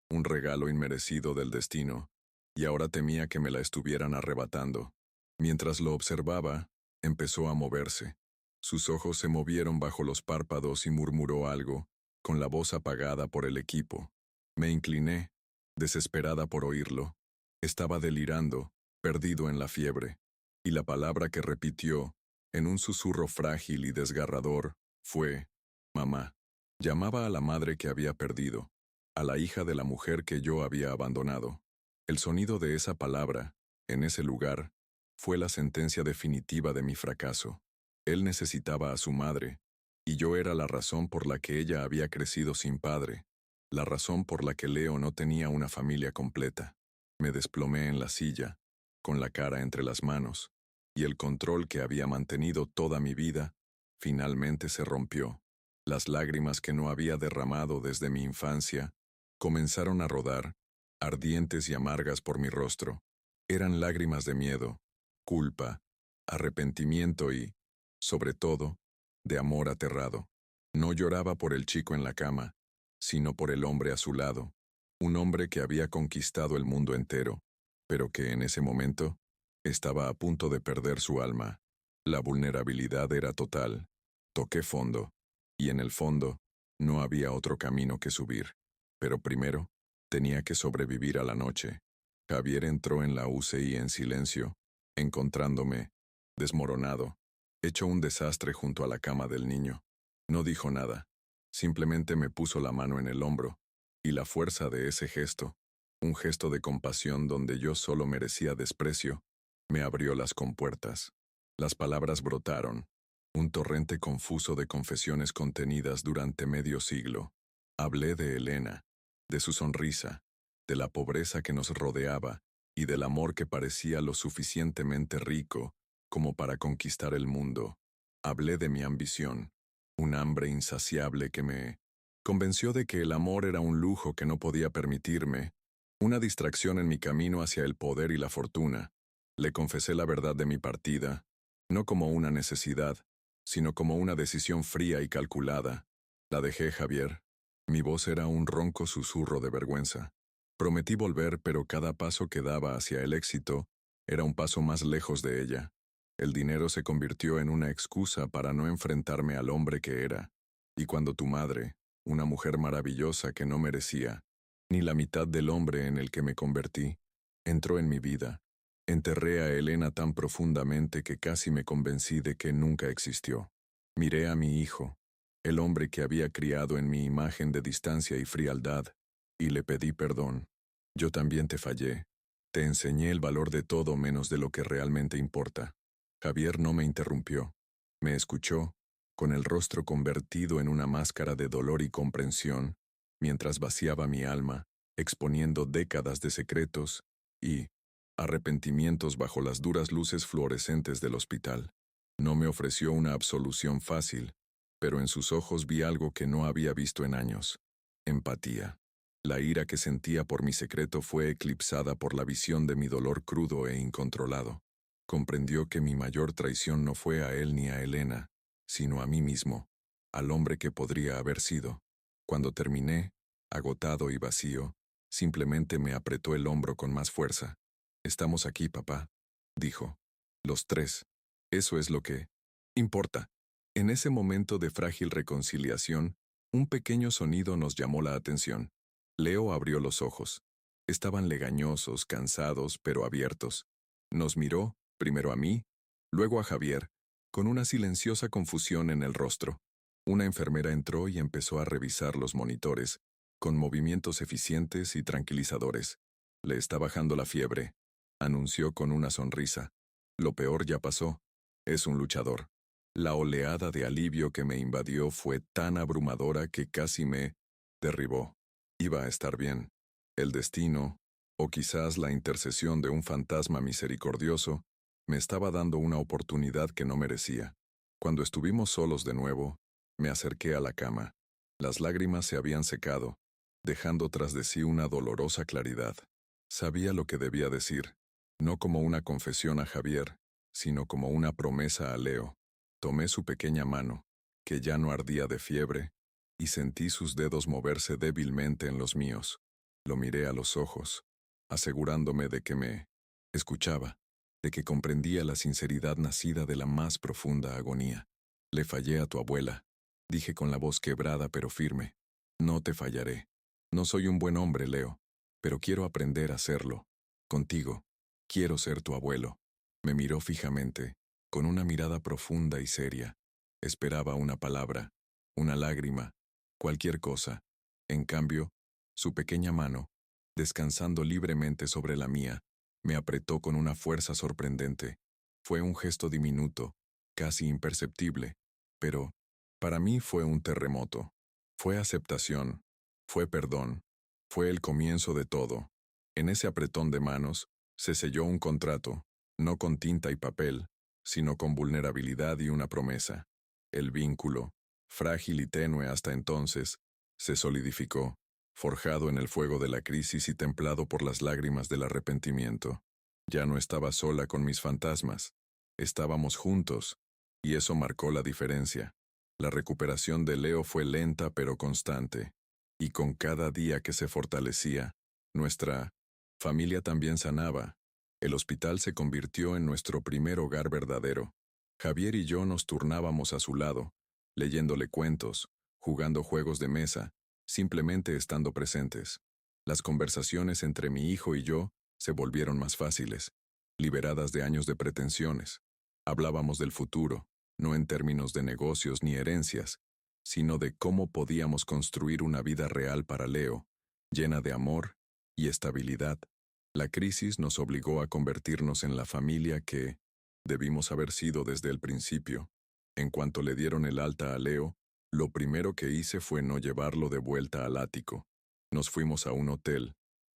un regalo inmerecido del destino, y ahora temía que me la estuvieran arrebatando. Mientras lo observaba, empezó a moverse. Sus ojos se movieron bajo los párpados y murmuró algo, con la voz apagada por el equipo. Me incliné, desesperada por oírlo. Estaba delirando, perdido en la fiebre, y la palabra que repitió, en un susurro frágil y desgarrador, fue mamá. Llamaba a la madre que había perdido, a la hija de la mujer que yo había abandonado. El sonido de esa palabra, en ese lugar, fue la sentencia definitiva de mi fracaso. Él necesitaba a su madre, y yo era la razón por la que ella había crecido sin padre. la razón por la que Leo no tenía una familia completa. Me desplomé en la silla, con la cara entre las manos, y el control que había mantenido toda mi vida finalmente se rompió. Las lágrimas que no había derramado desde mi infancia comenzaron a rodar, ardientes y amargas por mi rostro. Eran lágrimas de miedo, culpa, arrepentimiento y, sobre todo, de amor aterrado. No lloraba por el chico en la cama, sino por el hombre a su lado, un hombre que había conquistado el mundo entero, pero que en ese momento estaba a punto de perder su alma. La vulnerabilidad era total. Toqué fondo, y en el fondo no había otro camino que subir. Pero primero, tenía que sobrevivir a la noche. Javier entró en la UCI en silencio, encontrándome, desmoronado, hecho un desastre junto a la cama del niño. No dijo nada, simplemente me puso la mano en el hombro, y la fuerza de ese gesto, un gesto de compasión donde yo solo merecía desprecio, me abrió las compuertas. Las palabras brotaron, un torrente confuso de confesiones contenidas durante medio siglo. Hablé de Elena, de su sonrisa, de la pobreza que nos rodeaba y del amor que parecía lo suficientemente rico como para conquistar el mundo. Hablé de mi ambición, un hambre insaciable que me convenció de que el amor era un lujo que no podía permitirme, una distracción en mi camino hacia el poder y la fortuna. Le confesé la verdad de mi partida, no como una necesidad, sino como una decisión fría y calculada. La dejé, Javier. Mi voz era un ronco susurro de vergüenza. Prometí volver, pero cada paso que daba hacia el éxito era un paso más lejos de ella. El dinero se convirtió en una excusa para no enfrentarme al hombre que era. Y cuando tu madre, una mujer maravillosa que no merecía, ni la mitad del hombre en el que me convertí, entró en mi vida, enterré a Elena tan profundamente que casi me convencí de que nunca existió. Miré a mi hijo, el hombre que había criado en mi imagen de distancia y frialdad, y le pedí perdón. Yo también te fallé. Te enseñé el valor de todo menos de lo que realmente importa. Javier no me interrumpió. Me escuchó, con el rostro convertido en una máscara de dolor y comprensión, mientras vaciaba mi alma, exponiendo décadas de secretos y arrepentimientos bajo las duras luces fluorescentes del hospital. No me ofreció una absolución fácil, pero en sus ojos vi algo que no había visto en años: empatía. La ira que sentía por mi secreto fue eclipsada por la visión de mi dolor crudo e incontrolado. Comprendió que mi mayor traición no fue a él ni a Elena, sino a mí mismo, al hombre que podría haber sido. Cuando terminé, agotado y vacío, simplemente me apretó el hombro con más fuerza. «Estamos aquí, papá», dijo. «Los tres. Eso es lo que importa». En ese momento de frágil reconciliación, un pequeño sonido nos llamó la atención. Leo abrió los ojos. Estaban legañosos, cansados, pero abiertos. Nos miró, primero a mí, luego a Javier, con una silenciosa confusión en el rostro. Una enfermera entró y empezó a revisar los monitores, con movimientos eficientes y tranquilizadores. «Le está bajando la fiebre», anunció con una sonrisa. «Lo peor ya pasó. Es un luchador». La oleada de alivio que me invadió fue tan abrumadora que casi me derribó. Iba a estar bien. El destino, o quizás la intercesión de un fantasma misericordioso, me estaba dando una oportunidad que no merecía. Cuando estuvimos solos de nuevo, me acerqué a la cama. Las lágrimas se habían secado, dejando tras de sí una dolorosa claridad. Sabía lo que debía decir, no como una confesión a Javier, sino como una promesa a Leo. Tomé su pequeña mano, que ya no ardía de fiebre, y sentí sus dedos moverse débilmente en los míos. Lo miré a los ojos, asegurándome de que me escuchaba, de que comprendía la sinceridad nacida de la más profunda agonía. «Le fallé a tu abuela», dije con la voz quebrada pero firme. «No te fallaré. No soy un buen hombre, Leo, pero quiero aprender a serlo. Contigo. Quiero ser tu abuelo». Me miró fijamente, con una mirada profunda y seria. Esperaba una palabra, una lágrima, cualquier cosa. En cambio, su pequeña mano, descansando libremente sobre la mía, me apretó con una fuerza sorprendente. Fue un gesto diminuto, casi imperceptible, pero para mí fue un terremoto. Fue aceptación, Fue perdón. Fue el comienzo de todo. En ese apretón de manos, se selló un contrato, no con tinta y papel, sino con vulnerabilidad y una promesa. El vínculo, frágil y tenue hasta entonces, se solidificó, forjado en el fuego de la crisis y templado por las lágrimas del arrepentimiento. Ya no estaba sola con mis fantasmas. Estábamos juntos, y eso marcó la diferencia. La recuperación de Leo fue lenta pero constante, y con cada día que se fortalecía, nuestra familia también sanaba. El hospital se convirtió en nuestro primer hogar verdadero. Javier y yo nos turnábamos a su lado, leyéndole cuentos, jugando juegos de mesa, simplemente estando presentes. Las conversaciones entre mi hijo y yo se volvieron más fáciles, liberadas de años de pretensiones. Hablábamos del futuro, no en términos de negocios ni herencias, sino de cómo podíamos construir una vida real para Leo, llena de amor y estabilidad. La crisis nos obligó a convertirnos en la familia que debimos haber sido desde el principio. En cuanto le dieron el alta a Leo, lo primero que hice fue no llevarlo de vuelta al ático. Nos fuimos a un hotel.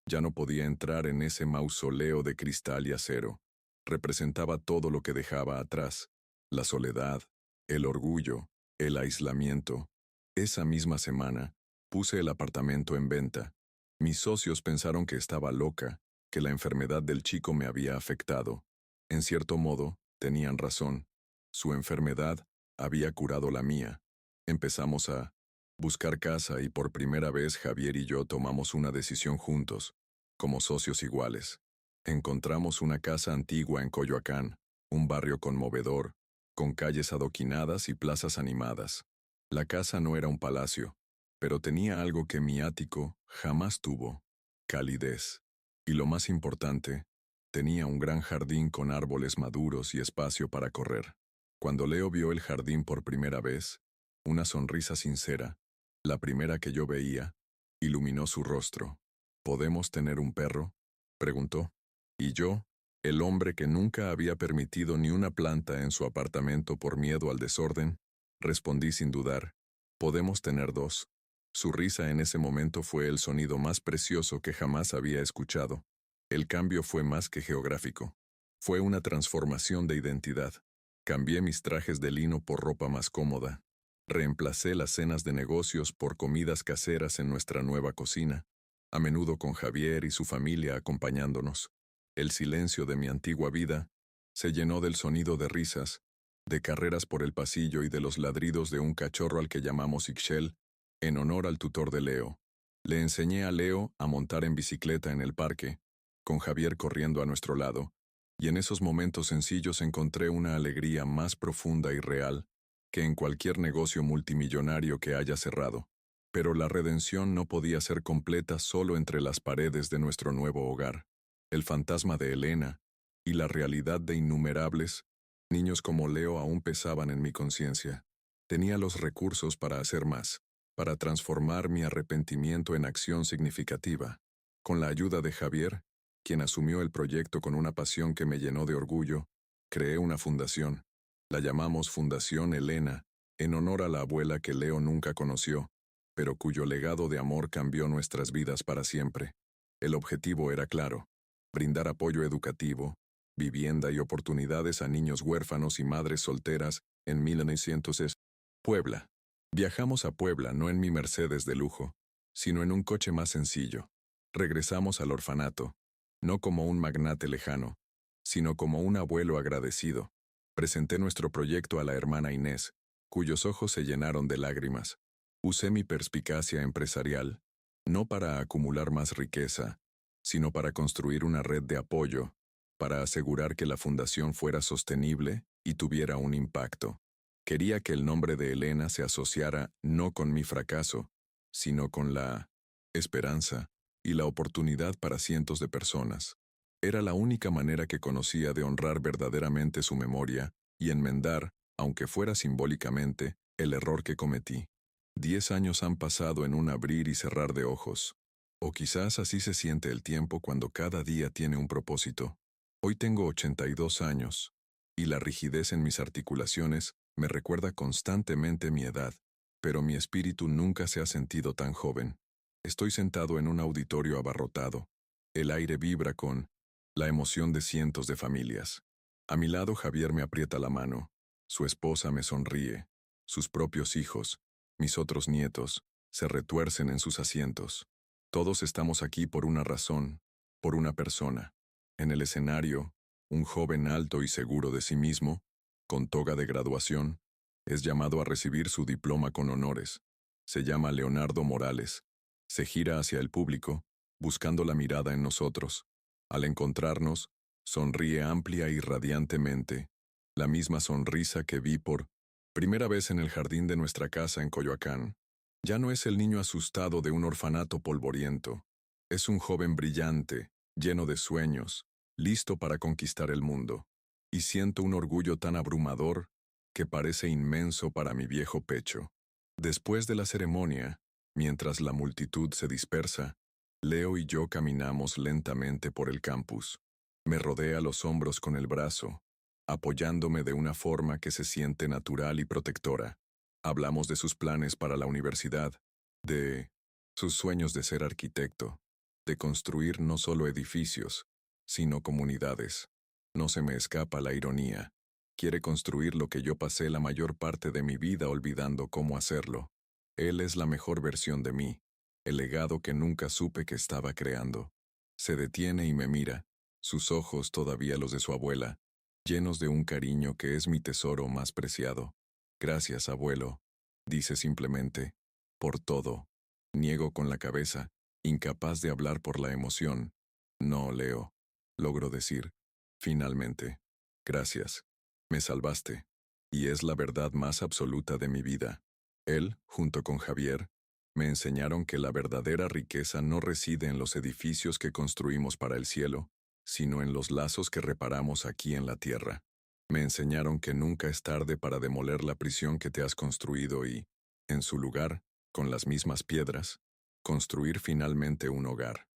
Ya no podía entrar en ese mausoleo de cristal y acero. Representaba todo lo que dejaba atrás: la soledad, el orgullo, el aislamiento. Esa misma semana, puse el apartamento en venta. Mis socios pensaron que estaba loca, que la enfermedad del chico me había afectado. En cierto modo, tenían razón. Su enfermedad había curado la mía. Empezamos a buscar casa y por primera vez Javier y yo tomamos una decisión juntos, como socios iguales. Encontramos una casa antigua en Coyoacán, un barrio conmovedor, con calles adoquinadas y plazas animadas. La casa no era un palacio, pero tenía algo que mi ático jamás tuvo: calidez. Y lo más importante, tenía un gran jardín con árboles maduros y espacio para correr. Cuando Leo vio el jardín por primera vez, una sonrisa sincera, la primera que yo veía, iluminó su rostro. ¿Podemos tener un perro?, preguntó. Y yo, el hombre que nunca había permitido ni una planta en su apartamento por miedo al desorden, respondí sin dudar: podemos tener dos. Su risa en ese momento fue el sonido más precioso que jamás había escuchado. El cambio fue más que geográfico. Fue una transformación de identidad. Cambié mis trajes de lino por ropa más cómoda. Reemplacé las cenas de negocios por comidas caseras en nuestra nueva cocina, a menudo con Javier y su familia acompañándonos. El silencio de mi antigua vida se llenó del sonido de risas, de carreras por el pasillo y de los ladridos de un cachorro al que llamamos Ixchel, en honor al tutor de Leo. Le enseñé a Leo a montar en bicicleta en el parque, con Javier corriendo a nuestro lado, y en esos momentos sencillos encontré una alegría más profunda y real que en cualquier negocio multimillonario que haya cerrado. Pero la redención no podía ser completa solo entre las paredes de nuestro nuevo hogar. El fantasma de Elena y la realidad de innumerables niños como Leo aún pesaban en mi conciencia. Tenía los recursos para hacer más, para transformar mi arrepentimiento en acción significativa. Con la ayuda de Javier, quien asumió el proyecto con una pasión que me llenó de orgullo, creé una fundación. La llamamos Fundación Elena, en honor a la abuela que Leo nunca conoció, pero cuyo legado de amor cambió nuestras vidas para siempre. El objetivo era claro: brindar apoyo educativo, vivienda y oportunidades a niños huérfanos y madres solteras en 1900. Puebla. Viajamos a Puebla no en mi Mercedes de lujo, sino en un coche más sencillo. Regresamos al orfanato, no como un magnate lejano, sino como un abuelo agradecido. Presenté nuestro proyecto a la hermana Inés, cuyos ojos se llenaron de lágrimas. Usé mi perspicacia empresarial, no para acumular más riqueza, sino para construir una red de apoyo, para asegurar que la fundación fuera sostenible y tuviera un impacto. Quería que el nombre de Elena se asociara no con mi fracaso, sino con la esperanza y la oportunidad para cientos de personas. Era la única manera que conocía de honrar verdaderamente su memoria y enmendar, aunque fuera simbólicamente, el error que cometí. 10 años han pasado en un abrir y cerrar de ojos. O quizás así se siente el tiempo cuando cada día tiene un propósito. Hoy tengo 82 años, y la rigidez en mis articulaciones me recuerda constantemente mi edad, pero mi espíritu nunca se ha sentido tan joven. Estoy sentado en un auditorio abarrotado. El aire vibra con la emoción de cientos de familias. A mi lado Javier me aprieta la mano. Su esposa me sonríe. Sus propios hijos, mis otros nietos, se retuercen en sus asientos. Todos estamos aquí por una razón, por una persona. En el escenario, un joven alto y seguro de sí mismo, con toga de graduación, es llamado a recibir su diploma con honores. Se llama Leonardo Morales. Se gira hacia el público, buscando la mirada en nosotros. Al encontrarnos, sonríe amplia y radiantemente, la misma sonrisa que vi por primera vez en el jardín de nuestra casa en Coyoacán. Ya no es el niño asustado de un orfanato polvoriento. Es un joven brillante, lleno de sueños, listo para conquistar el mundo. Y siento un orgullo tan abrumador que parece inmenso para mi viejo pecho. Después de la ceremonia, mientras la multitud se dispersa, Leo y yo caminamos lentamente por el campus. Me rodea los hombros con el brazo, apoyándome de una forma que se siente natural y protectora. Hablamos de sus planes para la universidad, de sus sueños de ser arquitecto, de construir no solo edificios, sino comunidades. No se me escapa la ironía. Quiere construir lo que yo pasé la mayor parte de mi vida olvidando cómo hacerlo. Él es la mejor versión de mí, el legado que nunca supe que estaba creando. Se detiene y me mira, sus ojos todavía los de su abuela, llenos de un cariño que es mi tesoro más preciado. Gracias, abuelo, dice simplemente, por todo. Niego con la cabeza, incapaz de hablar por la emoción. No, Leo, logro decir, finalmente. Gracias. Me salvaste. Y es la verdad más absoluta de mi vida. Él, junto con Javier, me enseñaron que la verdadera riqueza no reside en los edificios que construimos para el cielo, sino en los lazos que reparamos aquí en la tierra. Me enseñaron que nunca es tarde para demoler la prisión que te has construido y, en su lugar, con las mismas piedras, construir finalmente un hogar.